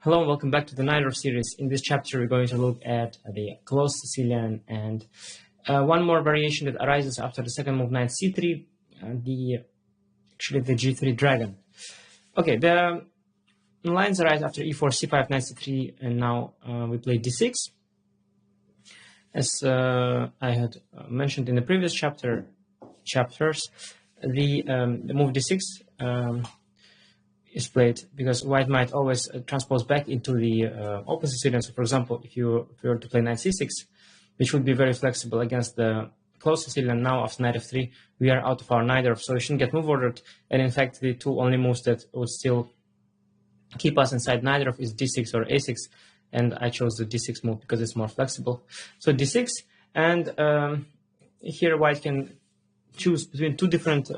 Hello and welcome back to the Knight series. In this chapter, we're going to look at the closed Sicilian and one more variation that arises after the second move knight c3, the g3 dragon. Okay, the lines arise after e4, c5, knight c3, and now we play d6. As I had mentioned in the previous chapters, the move d6 is played because white might always transpose back into the open Sicilian. So, for example, if you were to play knight c6, which would be very flexible against the closed Sicilian, now after knight f3, we are out of our neither, so we shouldn't get move ordered. And in fact, the two only moves that would still keep us inside neither of is d6 or a6, and I chose the d6 move because it's more flexible. So d6, and here white can choose between two different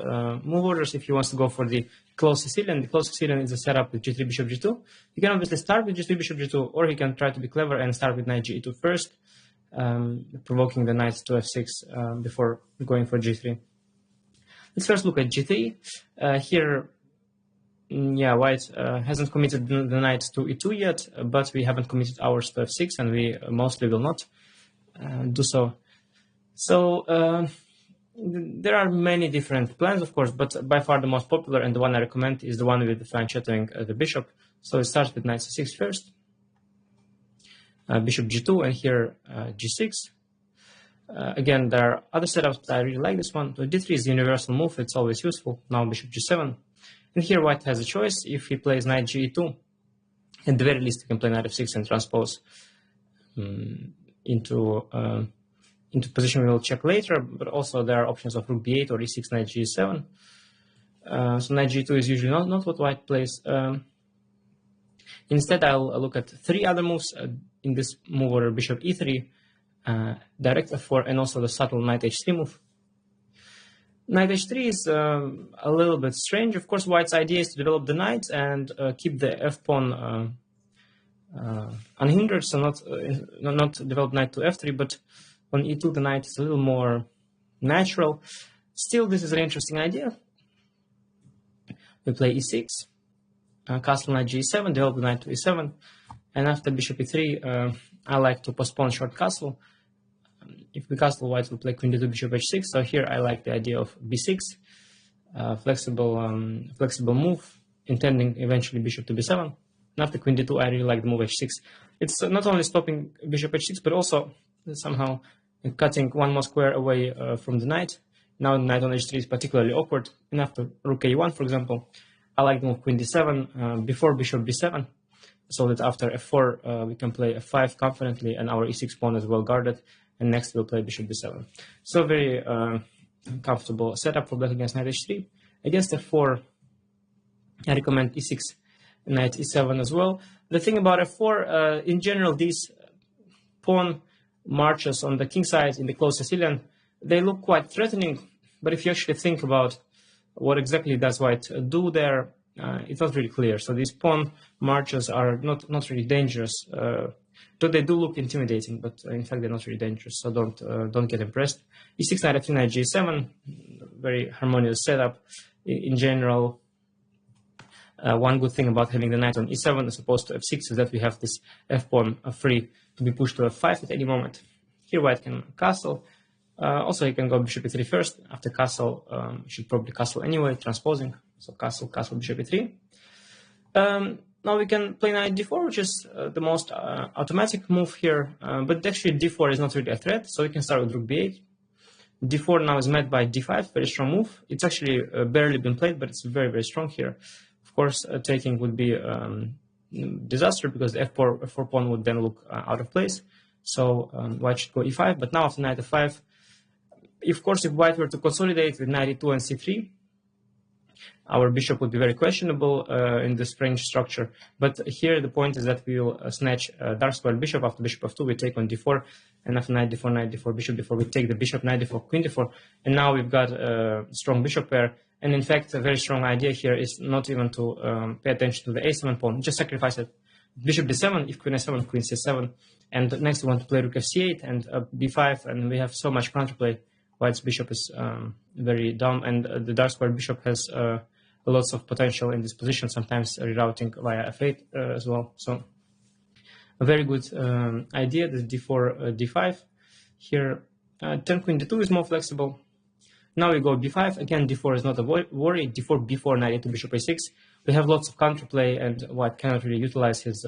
move orders if he wants to go for the closed Sicilian. The closed Sicilian is a setup with g3 bishop g2. He can obviously start with g3 bishop g2, or he can try to be clever and start with knight ge2 first, provoking the knights to f6 before going for g3. Let's first look at g3. Here, white hasn't committed the knight to e2 yet, but we haven't committed ours to f6, and we mostly will not do so. So there are many different plans, of course, but by far the most popular and the one I recommend is the one with the flank shadowing the bishop. So it starts with knight c6 first, bishop g2, and here g6. Again, there are other setups, but I really like this one. So d3 is the universal move, it's always useful. Now bishop g7. And here white has a choice. If he plays knight ge2, at the very least he can play knight f6 and transpose into position we will check later, but also there are options of rook b8 or e6, knight g7. So knight g2 is usually not what white plays. Instead, I'll look at three other moves in this move order: bishop e3, direct f4, and also the subtle knight h3 move. Knight h3 is a little bit strange. Of course, white's idea is to develop the knight and keep the f-pawn unhindered, so not develop knight to f3, but on e2 the knight is a little more natural. Still, this is an interesting idea. We play e6, castle knight g7, develop the knight to e7, and after bishop e3, I like to postpone short castle. If we castle, white will play queen d2, bishop h6. So here I like the idea of b6, flexible move, intending eventually bishop to b7. And after queen d2, I really like the move h6. It's not only stopping bishop h6, but also somehow cutting one more square away from the knight. Now the knight on h3 is particularly awkward. And after rook a1, for example, I like the move queen d7 before bishop b7, so that after f4 we can play f5 confidently, and our e6 pawn is well guarded. And next we'll play bishop b7. So very comfortable setup for black against knight h3. Against f4, I recommend e6, knight e7 as well. The thing about f4, in general, these pawn marches on the king side in the closed Sicilian, they look quite threatening. But if you actually think about what exactly does white do there, it's not really clear. So these pawn marches are not really dangerous. Though they do look intimidating, but in fact they're not really dangerous. So don't get impressed. e6, knight f3, knight g7, very harmonious setup. In general, one good thing about having the knight on e7 as opposed to f6 is that we have this f-pawn free to be pushed to f5 at any moment. Here white can castle. Also he can go bishop e3 first. After castle, he should probably castle anyway, transposing. So castle, bishop e3. Now we can play knight d4, which is the most automatic move here. But actually d4 is not really a threat, so we can start with rook b8. d4 now is met by d5, very strong move. It's actually barely been played, but it's very, very strong here. Of course, taking would be disaster because the f4 pawn would then look out of place. So white should go e5, but now after knight f5, of course, if white were to consolidate with knight e2 and c3, our bishop would be very questionable in this strange structure. But here the point is that we will snatch dark square bishop. After bishop f2, we take on d4, and after knight d4, bishop d4, we take the bishop, knight d4, queen d4, and now we've got a strong bishop pair. And in fact, a very strong idea here is not even to pay attention to the a7 pawn, just sacrifice it. Bishop d7, if queen a7, queen c7, and next we want to play rook f8 and b5, and we have so much counterplay. White's bishop is very dumb, and the dark square bishop has lots of potential in this position, sometimes rerouting via f8 as well. So A very good idea, the d4, d5. Here, turn queen d2 is more flexible. Now we go b5. Again, d4 is not a worry. d4, b4, knight a2, bishop a6. We have lots of counterplay, and white cannot really utilize his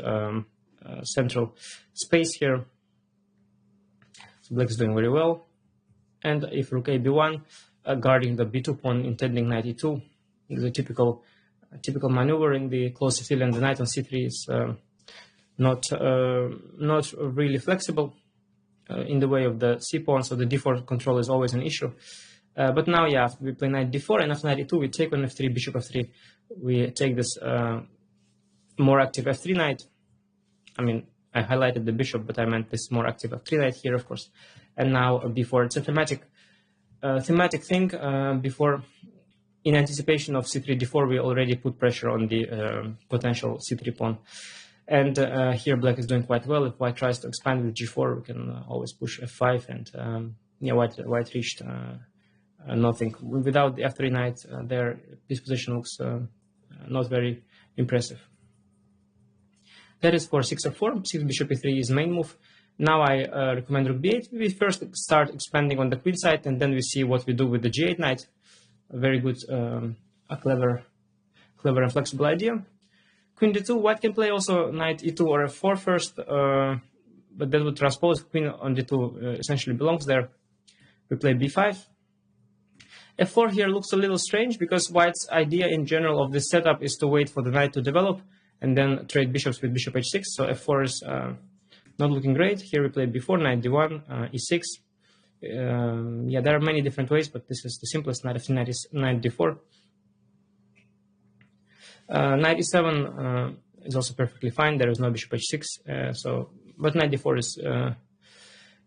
central space here. So black is doing very well. And if rook a b1, guarding the b2 pawn, intending knight e2, is a typical maneuver in the closed Sicilian. The knight on c3 is not really flexible in the way of the c pawn, so the d4 control is always an issue. But now, yeah, we play knight d4, and after knight e2, we take on f3, bishop f3. We take this more active f3 knight. I mean, I highlighted the bishop, but I meant this more active f3 knight here, of course. And now b4. It's a thematic thing. Before, in anticipation of c3, d4, we already put pressure on the potential c3 pawn. And here black is doing quite well. If white tries to expand with g4, we can always push f5, and yeah, white reached nothing. Without the f3 knight there, this position looks not very impressive. That is for 6f4. 6 bishop e3 is main move. Now I recommend rook b8. We first start expanding on the queen side, and then we see what we do with the g8 knight. A very good, a clever and flexible idea. Queen d2, white can play also knight e2 or f4 first, but that would transpose queen on d2, essentially belongs there. We play b5. f4 here looks a little strange, because white's idea in general of this setup is to wait for the knight to develop and then trade bishops with bishop h6. So f4 is not looking great. Here we play b4, knight d1, e6. Yeah, there are many different ways, but this is the simplest. Knight f3, knight d4. Knight e7 is also perfectly fine. There is no bishop h6. But knight d4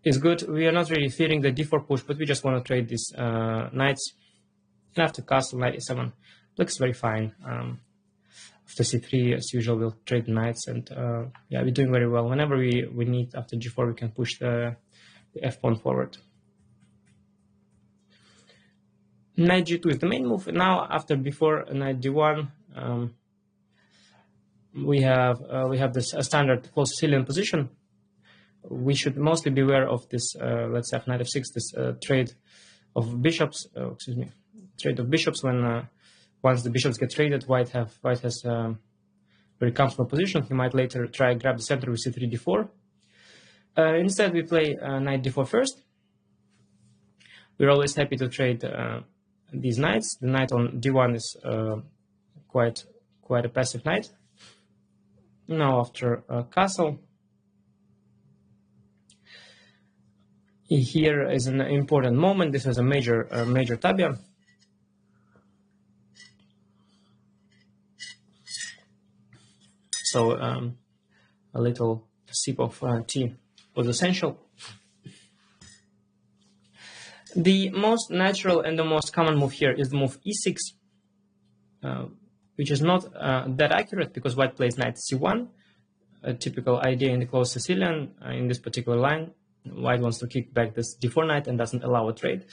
is good. We are not really fearing the d4 push, but we just want to trade these knights. And after castle, knight e7 looks very fine. After c3, as usual, we'll trade knights, and yeah, we're doing very well. Whenever we need after g4, we can push the f pawn forward. Knight g2 is the main move. Now after b4, knight d1, we have this standard closed Sicilian position. We should mostly be aware of this. Let's have knight f6. This trade of bishops. Trade of bishops. When once the bishops get traded, white has a very comfortable position. He might later try grab the center with c3, d4. Instead, we play knight d4 first. We're always happy to trade these knights. The knight on d1 is quite a passive knight. Now after castle, here is an important moment. This is a major tabia. So a little sip of tea was essential. The most natural and the most common move here is the move e6, which is not that accurate, because white plays knight c1, a typical idea in the closed Sicilian. In this particular line, white wants to kick back this d4 knight and doesn't allow a trade.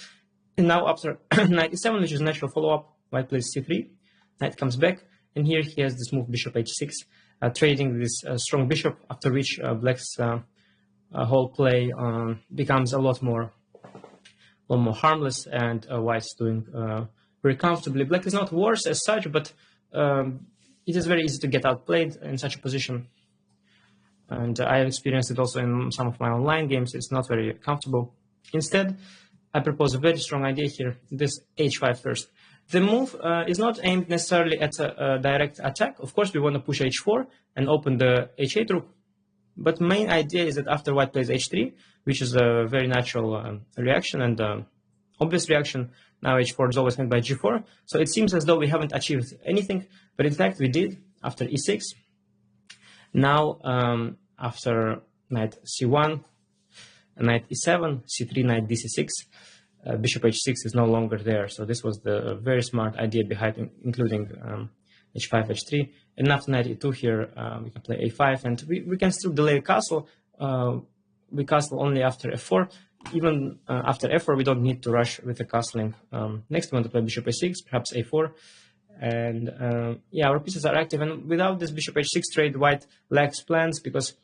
And now after knight e7, which is natural follow-up, white plays c3, knight comes back, and here he has this move bishop h6, trading this strong bishop, after which black's whole play becomes a lot more harmless, and white's doing very comfortably. Black is not worse as such, but it is very easy to get outplayed in such a position. And I have experienced it also in some of my online games. It's not very comfortable. Instead, I propose a very strong idea here, this h5 first. The move is not aimed necessarily at a direct attack. Of course, we want to push h4 and open the h8 rook. But main idea is that after white plays h3, which is a very natural reaction and obvious reaction, now h4 is always met by g4. So it seems as though we haven't achieved anything, but in fact we did after e6. Now after knight c1, knight e7, c3, knight dc6, bishop h6 is no longer there. So this was the very smart idea behind including h5, h3. And after knight e2 here, we can play a5, and we can still delay castle. We castle only after f4. Even after f4, we don't need to rush with the castling. Next, we want to play bishop a6, perhaps a4. And yeah, our pieces are active. And without this bishop h6 trade, white lacks plans, because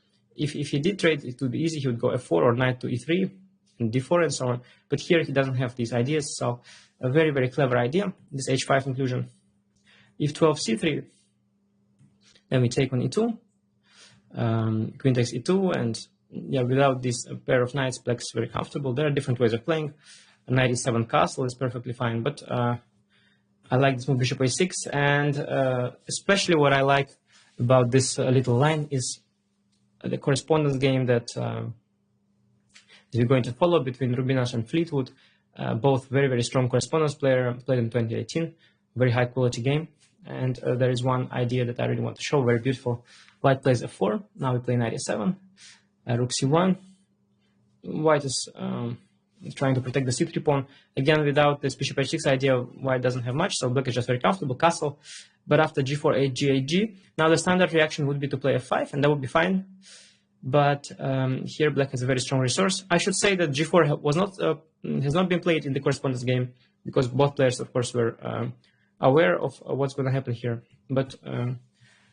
if he did trade, it would be easy. He would go f4 or knight to e3 and d4 and so on. But here he doesn't have these ideas, so a very, very clever idea, this h5 inclusion. If 12 c3, then we take on e2, queen takes e2, and yeah, without this pair of knights, black is very comfortable. There are different ways of playing. A knight e7 castle is perfectly fine, but I like this move bishop a6, and especially what I like about this little line is the correspondence game that we're going to follow between Rubinas and Fleetwood. Both very, very strong correspondence player, played in 2018, very high quality game. And there is one idea that I really want to show, very beautiful. White plays f4, now we play knight e7, rook c1. White is trying to protect the c3 pawn. Again, without this bishop h6 idea, white doesn't have much, so black is just very comfortable, castle. But after g4, h, g, h, g, now the standard reaction would be to play f5, and that would be fine. But here black has a very strong resource. I should say that g4 was not has not been played in the correspondence game, because both players, of course, were aware of what's going to happen here. But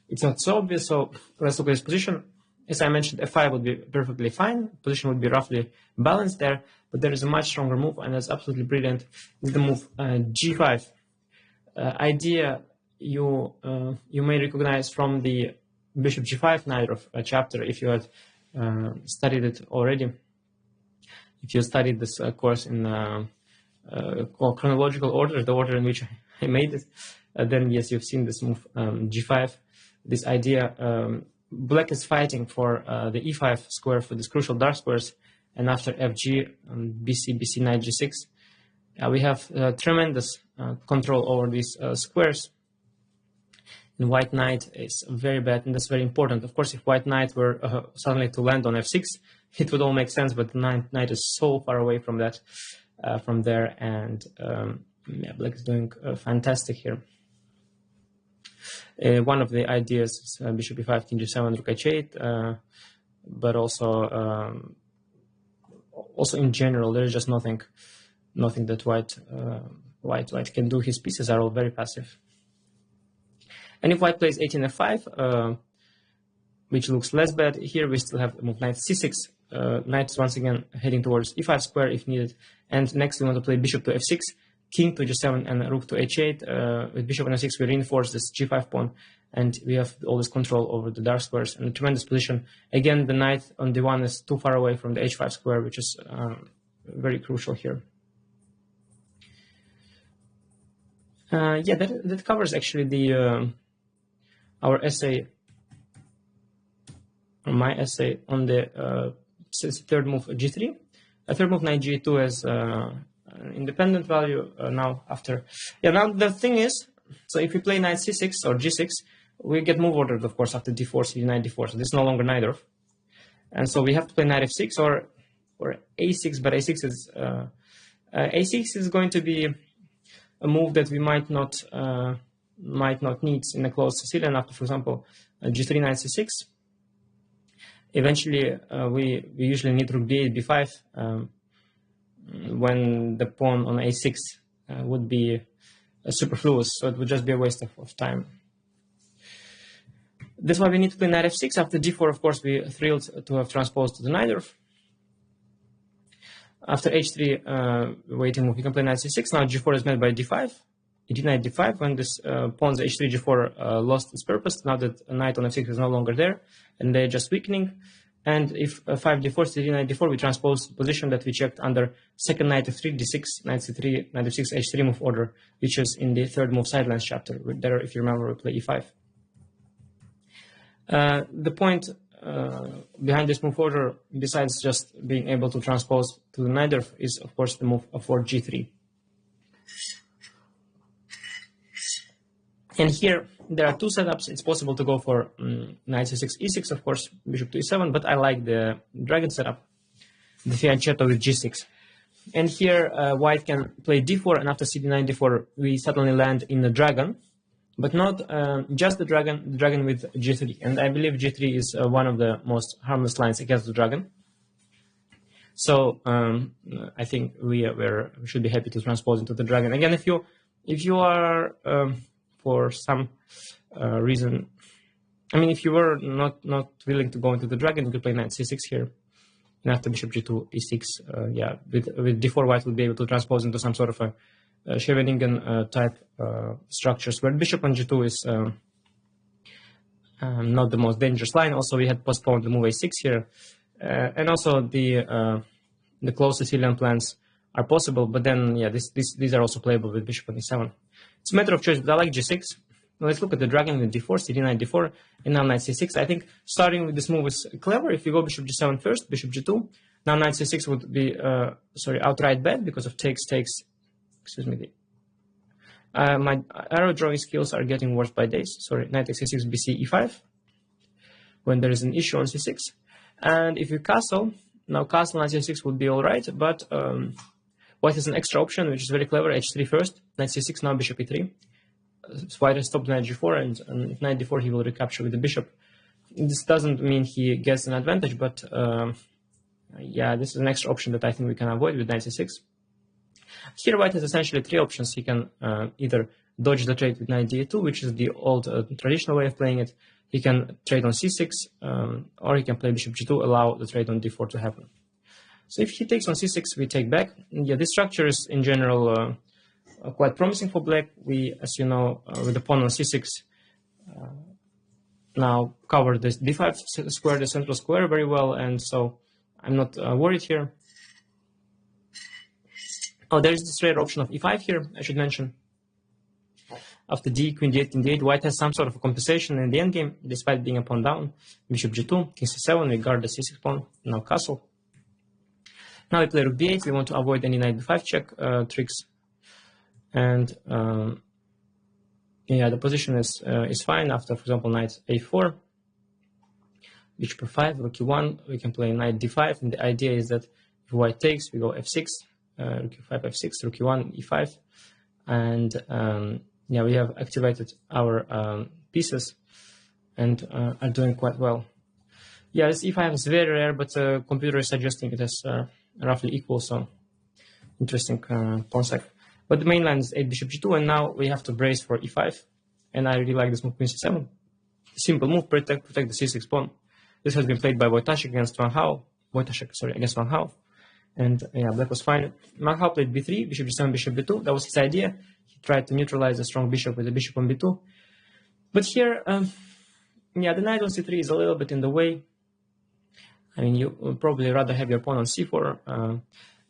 it's not so obvious, so let's look at this position. As I mentioned, f5 would be perfectly fine. Position would be roughly balanced there, but there is a much stronger move, and that's absolutely brilliant. It's the move g5. Idea you may recognize from the bishop g5 Nairov chapter if you had studied it already. If you studied this course in chronological order, the order in which I made it, then yes, you've seen this move g5. This idea, black is fighting for the e5 square, for these crucial dark squares, and after fg, bc, bc, knight g6, we have tremendous control over these squares. And white knight is very bad, and that's very important. Of course, if white knight were suddenly to land on f6, it would all make sense, but the knight is so far away from that, from there, and yeah, black is doing fantastic here. One of the ideas is bishop e5, king g7, rook h8, but also in general, there is just nothing that white can do. His pieces are all very passive. And if white plays 18 f5, which looks less bad, here we still have move knight c6. Knight is once again heading towards e5 square if needed. And next we want to play bishop to f6, king to g7, and rook to h8. With bishop on f6 we reinforce this g5 pawn, and we have all this control over the dark squares, and a tremendous position. Again, the knight on d1 is too far away from the h5 square, which is very crucial here. Yeah, that covers actually the our essay, or my essay, on the third move g3. A third move knight g2 as independent value now after. Yeah, now the thing is, so if we play knight c6 or g6, we get move ordered, of course, after d4, c knight d4. So this is no longer Nairov, and so we have to play knight f6 or a6. But a6 is going to be a move that we might not need in a closed Sicilian after, for example, g3 knight c6. Eventually, we usually need rook b8 b5 when the pawn on a6 would be superfluous, so it would just be a waste of time. That's why we need to play knight f6. After d4, of course, we're thrilled to have transposed to the Nairov. After h3 waiting move, you can play knight c6. Now g4 is met by d5. d knight d5. When this pawns h3 g4 lost its purpose, now that knight on f6 is no longer there, and they're just weakening. And if 5 d4, c knight d4, we transpose the position that we checked under second knight f3, d6, knight c3, knight f6, h3 move order, which is in the third move sidelines chapter. There, if you remember, we play e5. The point behind this move order, besides just being able to transpose to the Nairov, is of course the move for g3. And here there are two setups. It's possible to go for knight c6, e6, of course, bishop to e7, but I like the dragon setup, the fianchetto with g6. And here white can play d4, and after cd9 d4 we suddenly land in the dragon, but not just the dragon with g3. And I believe g3 is one of the most harmless lines against the dragon. So I think we should be happy to transpose into the dragon. Again, if you are for some reason I mean, if you were not willing to go into the dragon, you could play knight c6 here. And after bishop g2, e6, yeah, with d4, white would be able to transpose into some sort of a Scheveningen type structures, where bishop on g2 is not the most dangerous line. Also, we had postponed the move a6 here, and also the closed Sicilian plans are possible, but then, yeah, these are also playable with bishop on e7. It's a matter of choice, but I like g6. Now let's look at the dragon with d4, cd9, d4, and now knight c6. I think starting with this move is clever. If you go bishop g7 first, bishop g2, now knight c6 would be, outright bad because of takes, excuse me. My arrow drawing skills are getting worse by days. Sorry, knight takes c6, bc, e5, when there is an issue on c6. And if you castle, now castle knight c6 would be all right, but white has an extra option, which is very clever, h3 first, knight c6, now bishop e3. So white has stopped knight g4, and if knight d4, he will recapture with the bishop. This doesn't mean he gets an advantage, but yeah, this is an extra option that I think we can avoid with knight c6. Here white has essentially three options. He can either dodge the trade with knight d2, which is the old traditional way of playing it. He can trade on c6, or he can play bishop g2, allow the trade on d4 to happen. So if he takes on c6, we take back. Yeah, this structure is in general quite promising for black. We, as you know, with the pawn on c6, now cover this d5 square, the central square, very well, and so I'm not worried here. Oh, there is this rare option of e5 here, I should mention. After d, queen d8, king d8, white has some sort of a compensation in the endgame, despite being a pawn down. Bishop g2, king c7, we guard the c6 pawn, now castle. Now we play rook d8, we want to avoid any knight b5 check tricks. And yeah, the position is fine after, for example, knight a4, bishop f5, rook e1, we can play knight d5, and the idea is that if white takes, we go f6, rook e5, f6, rook e1, e5, and yeah, we have activated our pieces and are doing quite well. Yeah, this e5 is very rare, but the computer is suggesting it as roughly equal, so interesting pawn sack. But the main line is 8 bishop g2, and now we have to brace for e5, and I really like this move, queen c7. Simple move, protect the c6 pawn. This has been played by Wojtaszek against Van Hau, against Van Hau, and yeah, black was fine. Van Hau played b3, bishop g7, bishop b2. That was his idea. He tried to neutralize a strong bishop with a bishop on b2. But here, yeah, the knight on c3 is a little bit in the way. I mean, you would probably rather have your pawn on c4.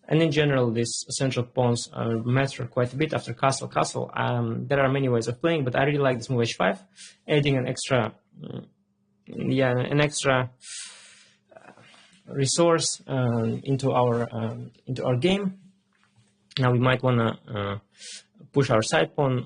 And in general, these central pawns matter quite a bit after castle. There are many ways of playing, but I really like this move h5, adding an extra, resource into our game. Now we might want to push our side pawn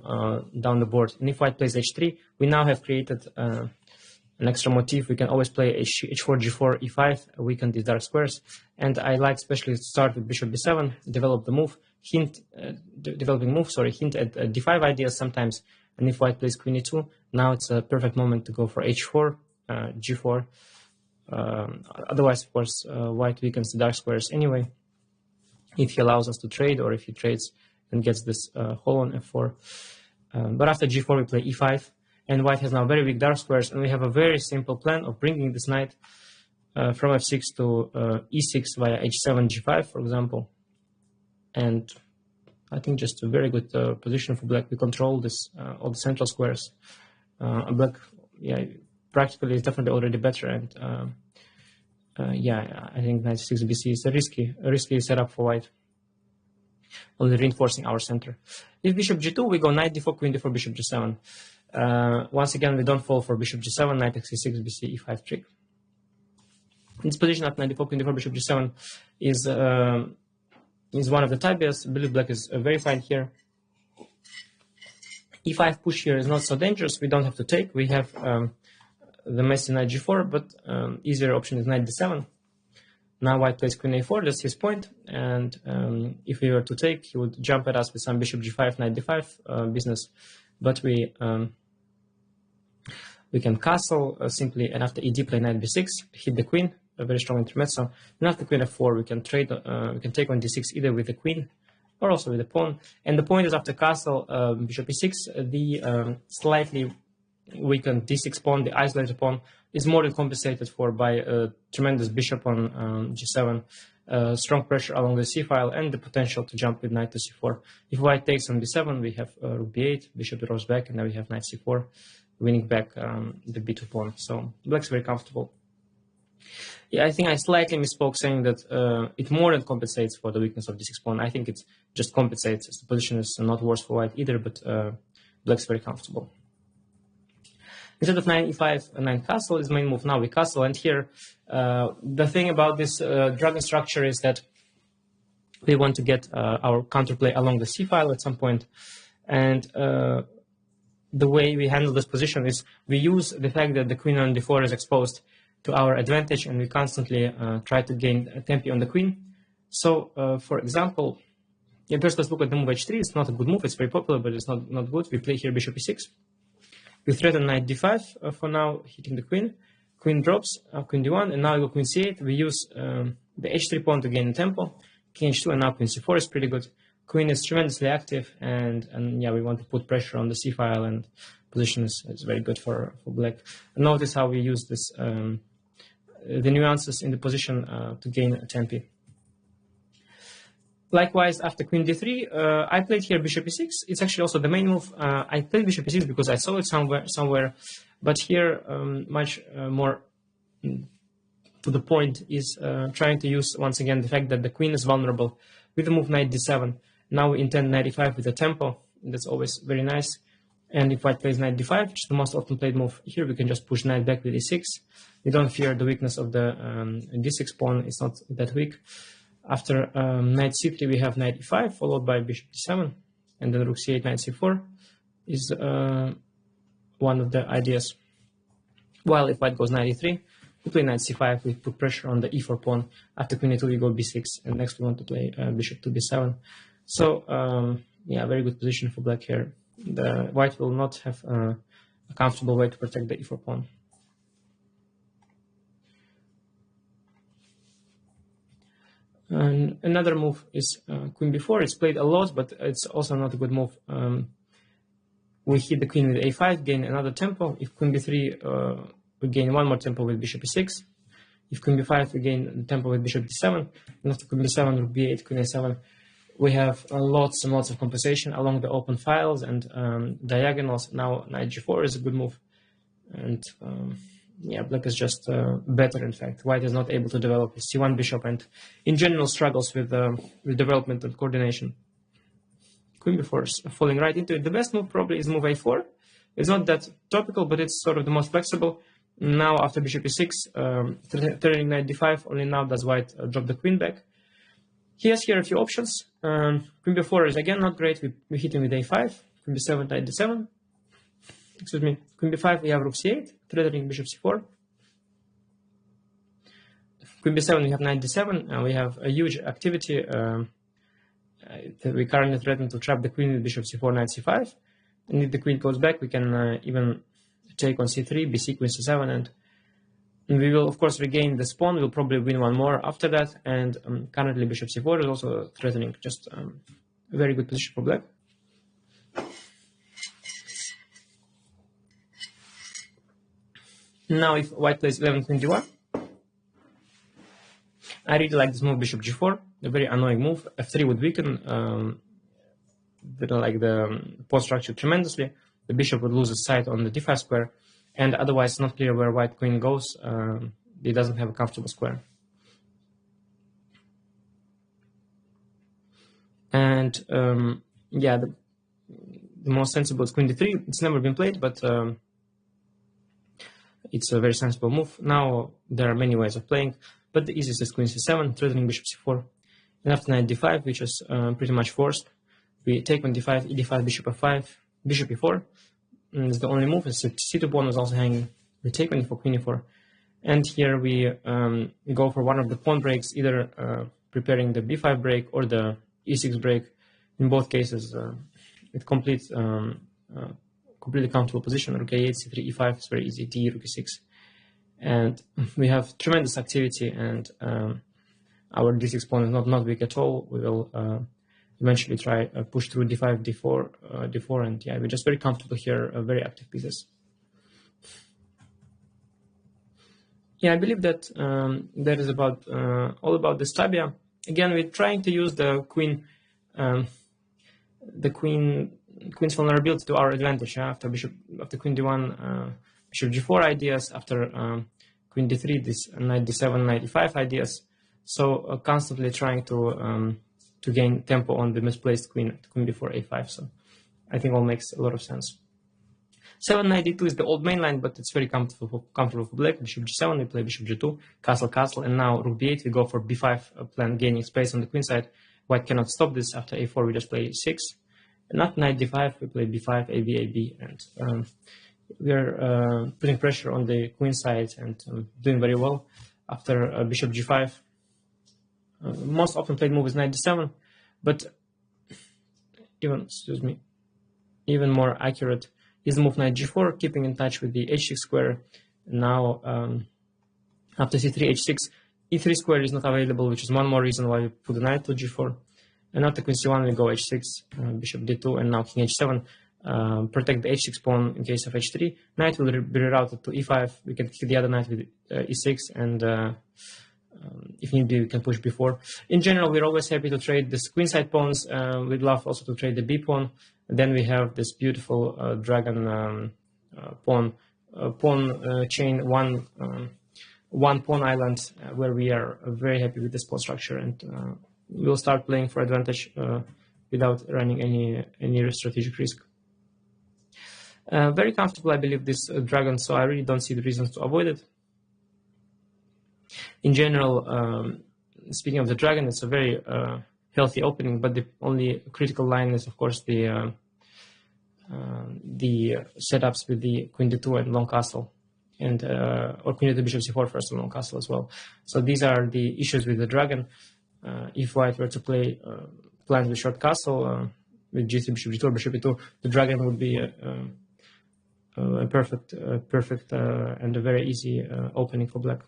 down the board. And if white plays h3, we now have created an extra motif. We can always play h4, g4, e5, weaken these dark squares. And I like especially to start with bishop b7, develop the move, hint at d5 ideas sometimes. And if white plays queen e2, now it's a perfect moment to go for h4, g4. Otherwise, of course, white weakens the dark squares anyway, if he allows us to trade, or if he trades and gets this hole on f4. But after g4, we play e5. And white has now very weak dark squares, and we have a very simple plan of bringing this knight from f6 to e6 via h7, g5, for example. And I think just a very good position for black. We control this all the central squares. Black, yeah, practically is definitely already better. And yeah, I think knight c6 bc is a risky setup for white, only reinforcing our center. If bishop g2, we go knight d4, queen d4, bishop g7. Once again, we don't fall for bishop g7, knight x6, bc, e5 trick. This position at knight d4, queen d4, bishop g7 is one of the types. I believe black is very fine here. e5 push here is not so dangerous. We don't have to take. We have the messy knight g4, but easier option is knight d7. Now white plays queen a4, that's his point. And if we were to take, he would jump at us with some bishop g5, knight d5 business. But we can castle simply, and after ed play knight b6, hit the queen, a very strong intermezzo. And after queen f4, we can trade. We can take on d6 either with the queen or also with the pawn. And the point is, after castle, bishop e6, the slightly weakened d6 pawn, the isolated pawn, is more than compensated for by a tremendous bishop on g7, strong pressure along the c file, and the potential to jump with knight to c4. If white takes on b7, we have rook b8, bishop draws back, and now we have knight c4, winning back the b2 pawn. So black's very comfortable. Yeah, I think I slightly misspoke saying that it more than compensates for the weakness of d6 pawn. I think it just compensates, as the position is not worse for white either, but black's very comfortable. Instead of knight e5, 9 castle is main move. Now we castle, and here the thing about this dragon structure is that we want to get our counterplay along the c file at some point, and the way we handle this position is we use the fact that the queen on d4 is exposed to our advantage, and we constantly try to gain tempi on the queen. So, for example, first let's look at the move h3. It's not a good move. It's very popular, but it's not good. We play here bishop e6. We threaten knight d5 for now, hitting the queen. Queen drops, queen d1, and now we go queen c8. We use the h3 pawn to gain tempo. King h2, and now queen c4 is pretty good. Queen is tremendously active, and yeah, we want to put pressure on the c file, and position is very good for black. And notice how we use this the nuances in the position to gain tempi. Likewise, after queen d3, I played here bishop e6. It's actually also the main move. I played bishop e6 because I saw it somewhere, but here much more to the point is trying to use once again the fact that the queen is vulnerable with the move knight d7. Now we intend knight e5 with the tempo. That's always very nice. And if white plays knight d5, which is the most often played move here, we can just push knight back with e6. We don't fear the weakness of the d6 pawn. It's not that weak. After knight c3, we have knight e5, followed by bishop d7, and then rook c8, knight c4 is one of the ideas. While if white goes knight e3, we play knight c5, we put pressure on the e4 pawn. After queen e2, we go b6, and next we want to play bishop to b7. So, yeah, very good position for black here. The white will not have a comfortable way to protect the e4 pawn. And another move is queen b4. It's played a lot, but it's also not a good move. We hit the queen with a5, gain another tempo. If queen b3, we gain one more tempo with bishop e6. If queen b5, we gain tempo with bishop d7. And after queen b7, rook b8, queen a7. We have lots and lots of compensation along the open files and diagonals. Now knight g4 is a good move. And yeah, black is just better, in fact. White is not able to develop his c1 bishop and in general struggles with development and coordination. Queen b4 is falling right into it. The best move probably is move a4. It's not that topical, but it's sort of the most flexible. Now after bishop e6, threatening knight d5, only now does white drop the queen back. He has here a few options. Queen b4 is again not great. We hit him with a5. Queen b7, knight d7. Excuse me. Queen b5, we have rook c8, threatening bishop c4. Queen b7, we have knight d7, and we have a huge activity. We currently threaten to trap the queen with bishop c4, knight c5. And if the queen goes back, we can even take on c3, bc, queen c7, and we will, of course, regain this pawn. We'll probably win one more after that. And currently, bishop c4 is also threatening. Just a very good position for black. Now, if white plays 11, queen d1, I really like this move, bishop g4. A very annoying move. f3 would weaken the pawn structure tremendously. The bishop would lose its sight on the d5 square. And otherwise, it's not clear where white queen goes. It doesn't have a comfortable square. And yeah, the most sensible is queen d3. It's never been played, but it's a very sensible move. Now there are many ways of playing, but the easiest is queen c7, threatening bishop c4. And after knight d5, which is pretty much forced, we take on d5, e5, bishop f5, bishop e4. And it's the only move. The c2 pawn is also hanging. We take on e4, queen e4. And here we go for one of the pawn breaks, either preparing the b5 break or the e6 break. In both cases, it completes completely comfortable position. Rook a8, c3, e5 is very easy. D, rook e6. And we have tremendous activity, and our d6 pawn is not weak at all. We will eventually try push through d5, d4, and yeah, we're just very comfortable here, very active pieces. Yeah, I believe that that is about all about the stabia. Again, we're trying to use the queen's vulnerability to our advantage. After queen d1, bishop g4 ideas. After queen d3, this knight d7, knight e5 ideas. So constantly trying to gain tempo on the misplaced queen b4, a5. So I think all makes a lot of sense. 7 knight d2 is the old main line, but it's very comfortable for black. Bishop g7, we play bishop g2, castle, and now rook b8, we go for b5 plan, gaining space on the queen side. White cannot stop this. After a4, we just play a6. Not knight d5, we play b5, ab, and we are putting pressure on the queen side and doing very well. After bishop g5, most often played move is knight d7, but even more accurate is the move knight g4, keeping in touch with the h6 square. Now, after c3, h6, e3 square is not available, which is one more reason why we put the knight to g4. And after queen c1, we go h6, bishop d2, and now king h7. Protect the h6 pawn in case of h3. Knight will be rerouted to e5. We can kill the other knight with e6, and if need be, we can push b4. In general, we're always happy to trade this queenside pawns. We'd love also to trade the b pawn. Then we have this beautiful dragon pawn chain, one pawn island, where we are very happy with this pawn structure, and we'll start playing for advantage without running any strategic risk. Very comfortable, I believe, this dragon, so I really don't see the reasons to avoid it. In general, speaking of the dragon, it's a very healthy opening, but the only critical line is, of course, the setups with the queen d2 and long castle, and or queen d2 bishop c4 first and long castle as well. So these are the issues with the dragon. If white were to play plans with short castle with g3, bishop g2, or bishop e2, the dragon would be a perfect and a very easy opening for black.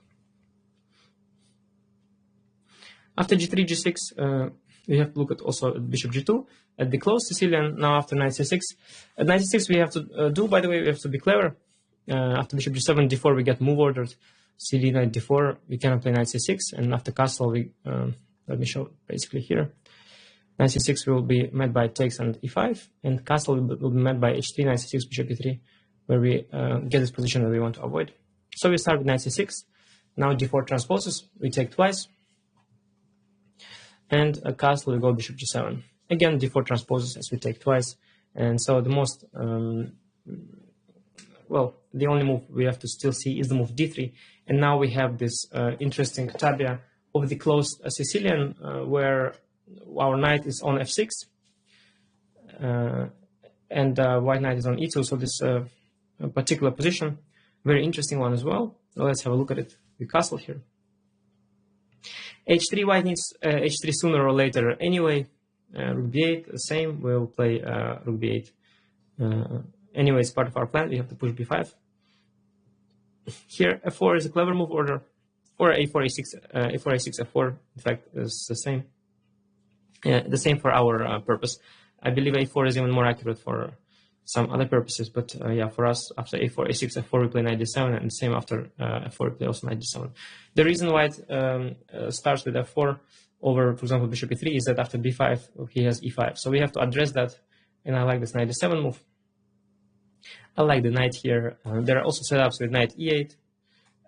After g3, g6, we have to look at also bishop g2 at the closed Sicilian. Now after knight c6, at knight c6 we have to do. By the way, we have to be clever. After bishop g7, d4 we get move ordered. cd knight d4, we cannot play knight c6, and after castle we let me show basically here. Knight c6 will be met by takes and e5, and castle will be met by h3, knight c6, bishop e3, where we get this position that we want to avoid. So we start with knight c6. Now d4 transposes, we take twice, and a castle will go bishop g7. Again, d4 transposes as we take twice, and so the most the only move we have to still see is the move d3. And now we have this interesting tabia of the closed Sicilian, where our knight is on f6, and white knight is on e2. So this particular position, very interesting one as well. Let's have a look at it. We castle here. h3, white needs h3 sooner or later anyway. Rook b8, the same. We'll play rook b8. Anyway, it's part of our plan. We have to push b5. Here, f4 is a clever move order, or a4, a6, a4, a6, f4. In fact, is the same. The same for our purpose. I believe a4 is even more accurate for some other purposes, but yeah, for us, after a4, a6, f4, we play knight d7, and the same after f4, we play also knight d7. The reason why it starts with f4 over, for example, bishop e3 is that after b5, he has e5. So we have to address that, and I like this knight d7 move. I like the knight here. There are also setups with knight e8,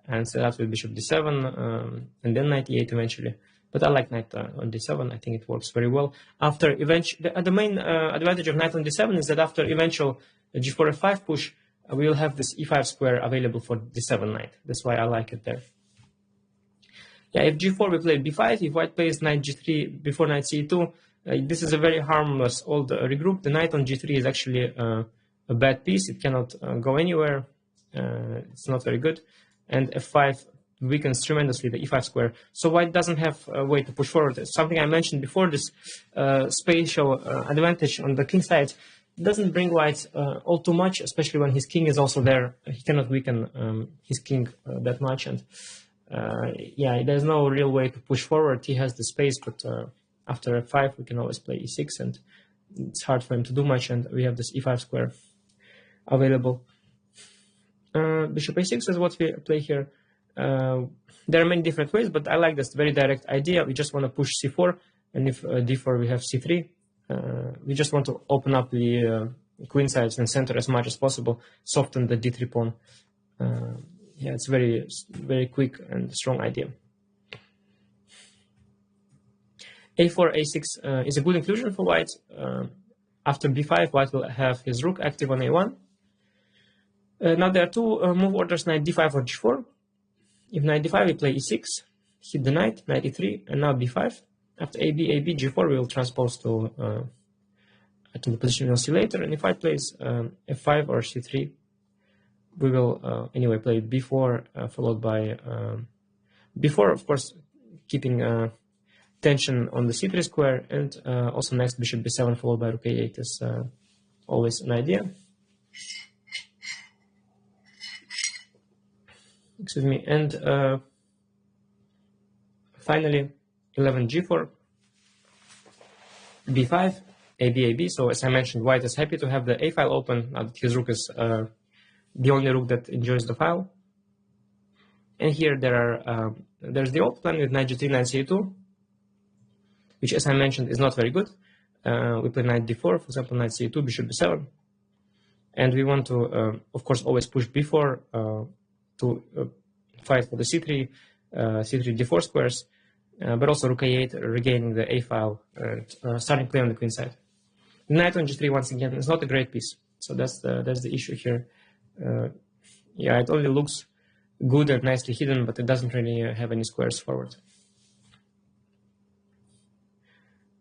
and setups with bishop d7, and then knight e8 eventually. But I like knight on d7. I think it works very well. After the main advantage of knight on d7 is that after eventual g4 f5 push, we will have this e5 square available for d7 knight. That's why I like it there. Yeah, if g4 we play b5, if white plays knight g3 before knight c2, this is a very harmless old regroup. The knight on g3 is actually a bad piece. It cannot go anywhere. It's not very good. And f5 weakens tremendously the e5 square. So white doesn't have a way to push forward. It's something I mentioned before, this spatial advantage on the king side doesn't bring white all too much, especially when his king is also there. He cannot weaken his king that much. And yeah, there's no real way to push forward. He has the space, but after f5, we can always play e6, and it's hard for him to do much, and we have this e5 square available. Bishop a6 is what we play here. there are many different ways, but I like this very direct idea. We just want to push c4, and if d4 we have c3. We just want to open up the queen sides and center as much as possible, soften the d3 pawn. Yeah, it's very quick and strong idea. a4, a6 is a good inclusion for white. After b5, white will have his rook active on a1. Now there are two move orders, knight d5 or g4. If knight d5, we play e6, hit the knight e3, and now b5. After ab, g4, we will transpose to the position we'll see later. And if white plays f5 or c3, we will anyway play b4, followed by b4, of course, keeping tension on the c3 square, and also next bishop b7 followed by rook a8 is always an idea. Excuse me, and finally 11 g4, b5, ab. So as I mentioned, white is happy to have the a file open, now that his rook is the only rook that enjoys the file. And here there's the old plan with knight g3, knight c2, which, as I mentioned, is not very good. We play knight d4, for example, knight c2, bishop b7, and we want to, of course, always push b4 to fight for the c3, c3, d4 squares, but also rook a8, regaining the a file, starting play on the queen side. Knight on g3, once again, is not a great piece, so that's the issue here. Yeah, it only looks good and nicely hidden, but it doesn't really have any squares forward.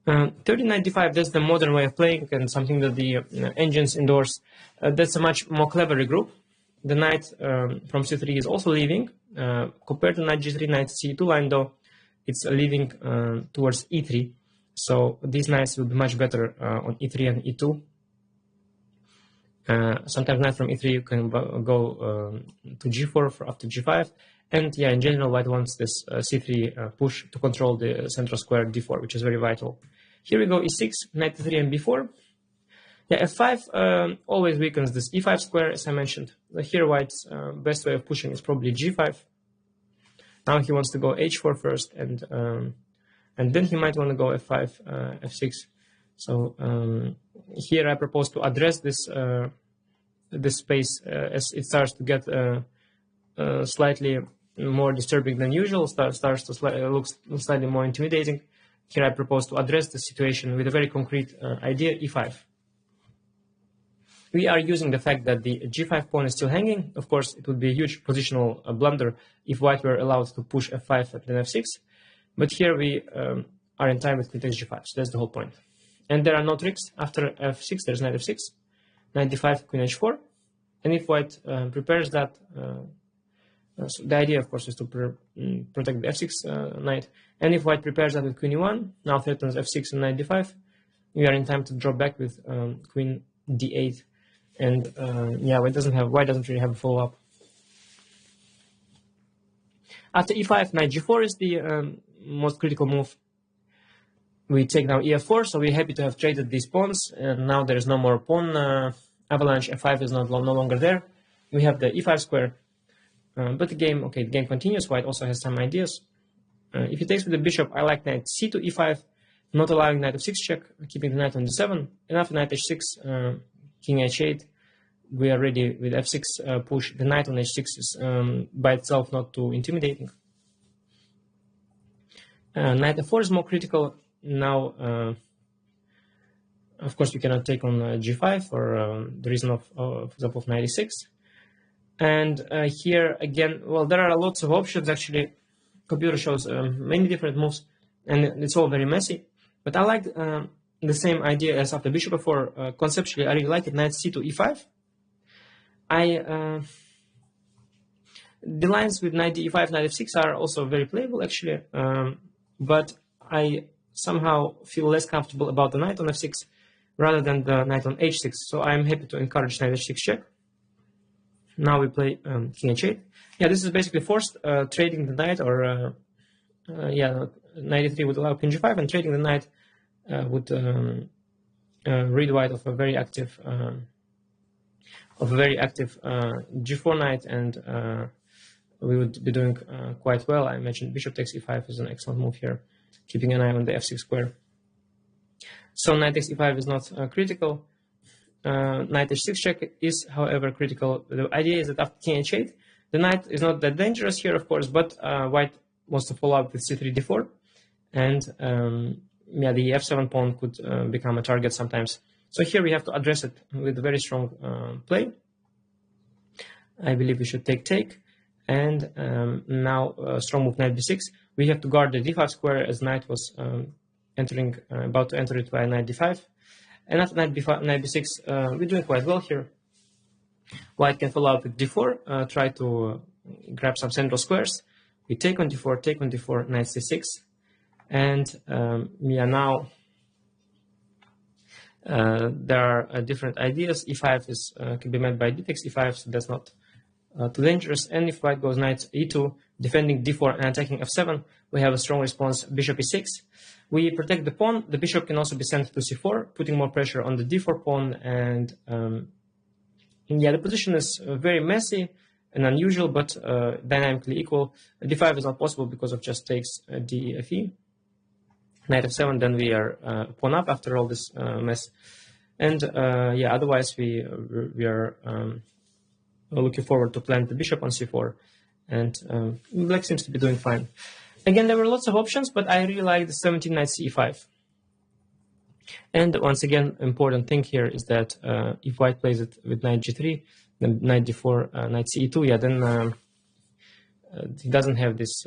39 d5, that's the modern way of playing and something that the engines endorse. That's a much more clever regroup. The knight from c3 is also leaving. Compared to knight g3, knight c2 line, though, it's leaving towards e3. So these knights will be much better on e3 and e2. Sometimes knight from e3 you can go to g4 after g5. And yeah, in general, white wants this c3 push to control the central square d4, which is very vital. Here we go e6, knight e3 and b4. Yeah, f5 always weakens this e5 square, as I mentioned. Here white's best way of pushing is probably g5. Now he wants to go h4 first, and then he might want to go f5, f6. So here I propose to address this this space as it starts to get slightly more disturbing than usual, starts to look slightly more intimidating. Here I propose to address the situation with a very concrete idea, e5. We are using the fact that the g5 pawn is still hanging. Of course, it would be a huge positional blunder if white were allowed to push f5 and then f6. But here we are in time with queen takes g5, so that's the whole point. And there are no tricks. After f6, there's knight f6, knight d5, queen h4. And if white prepares that, so the idea, of course, is to protect the f6 knight. And if white prepares that with queen e1, now threatens f6 and knight d5, we are in time to drop back with queen d8. And yeah, white doesn't really have a follow-up. After e5, knight g4 is the most critical move. We take now ef4, so we're happy to have traded these pawns, and now there is no more pawn avalanche. f5 is no longer there. We have the e5 square, but the game continues. White also has some ideas. If he takes with the bishop, I like knight c to e5, not allowing knight f6 check, keeping the knight on d7. And after knight h6, king h8, we are ready with f6 push. The knight on h6 is by itself not too intimidating. Knight f4 is more critical. Now, of course, we cannot take on g5 for the reason of, for example, of knight e6. And here again, well, there are lots of options actually. Computer shows many different moves, and it's all very messy. But I like the same idea as after bishop f4. Conceptually, I really like it. Knight c to e5. The lines with knight d5, knight f6 are also very playable actually, but I somehow feel less comfortable about the knight on f6 rather than the knight on h6. So I'm happy to encourage knight h6 check. Now we play king h8. Yeah, this is basically forced trading the knight, or yeah, knight e3 would allow king g5, and trading the knight would rid white of a very active g4 knight and we would be doing quite well. I mentioned bishop takes e5 is an excellent move here, keeping an eye on the f6 square. So knight takes e5 is not critical. Knight h6 check is, however, critical. The idea is that after king h8, the knight is not that dangerous here, of course, but white wants to follow up with c3 d4, and yeah, the f7 pawn could become a target sometimes. So here we have to address it with a very strong play. I believe we should take, and now strong move knight b6. We have to guard the d5 square as knight was about to enter it by knight d5. And after knight b6, we're doing quite well here. White can follow up with d4, try to grab some central squares. We take on d4, knight c6. And yeah, now there are different ideas. e5 is can be met by d takes e5, so that's not too dangerous. And if white goes knight e2, defending d4 and attacking f7, we have a strong response, bishop e6. We protect the pawn. The bishop can also be sent to c4, putting more pressure on the d4 pawn. And yeah, the position is very messy and unusual, but dynamically equal. d5 is not possible because of just takes d fe. Knight f7, then we are pawn up after all this mess. And yeah, otherwise we are looking forward to plant the bishop on c4. And black seems to be doing fine. Again, there were lots of options, but I really like the 17 knight c5. And once again, important thing here is that if white plays it with knight g3, then knight d4, knight ce2, yeah, then he doesn't have this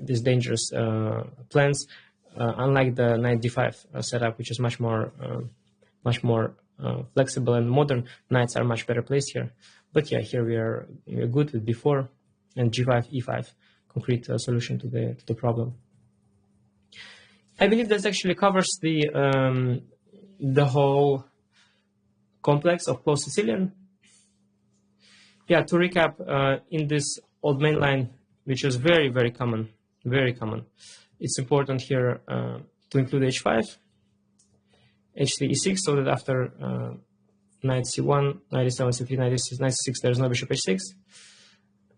these dangerous plans, unlike the knight d5 setup, which is much more flexible, and modern knights are much better placed here. But yeah, here we are good with b4 and g5, e5, concrete solution to the problem. I believe that actually covers the whole complex of closed Sicilian. Yeah, to recap, in this old main line, which is very common, it's important here to include h5, h3, e6, so that after knight c1, knight e7, c3, knight c6, there's no bishop h6.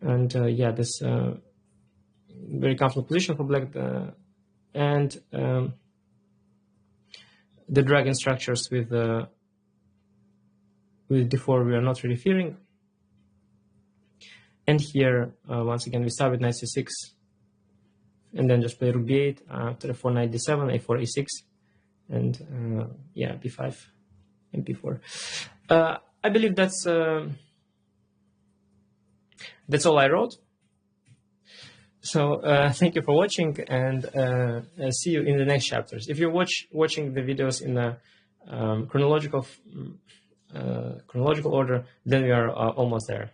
And yeah, this very comfortable position for black. And the dragon structures with d4 we are not really fearing. And here, once again, we start with knight c6, and then just play rook b8, after f4, knight d7, a4, e6, and yeah, b5 and b4. I believe that's all I wrote. So thank you for watching, and see you in the next chapters. If you're watching the videos in the chronological order, then we are almost there.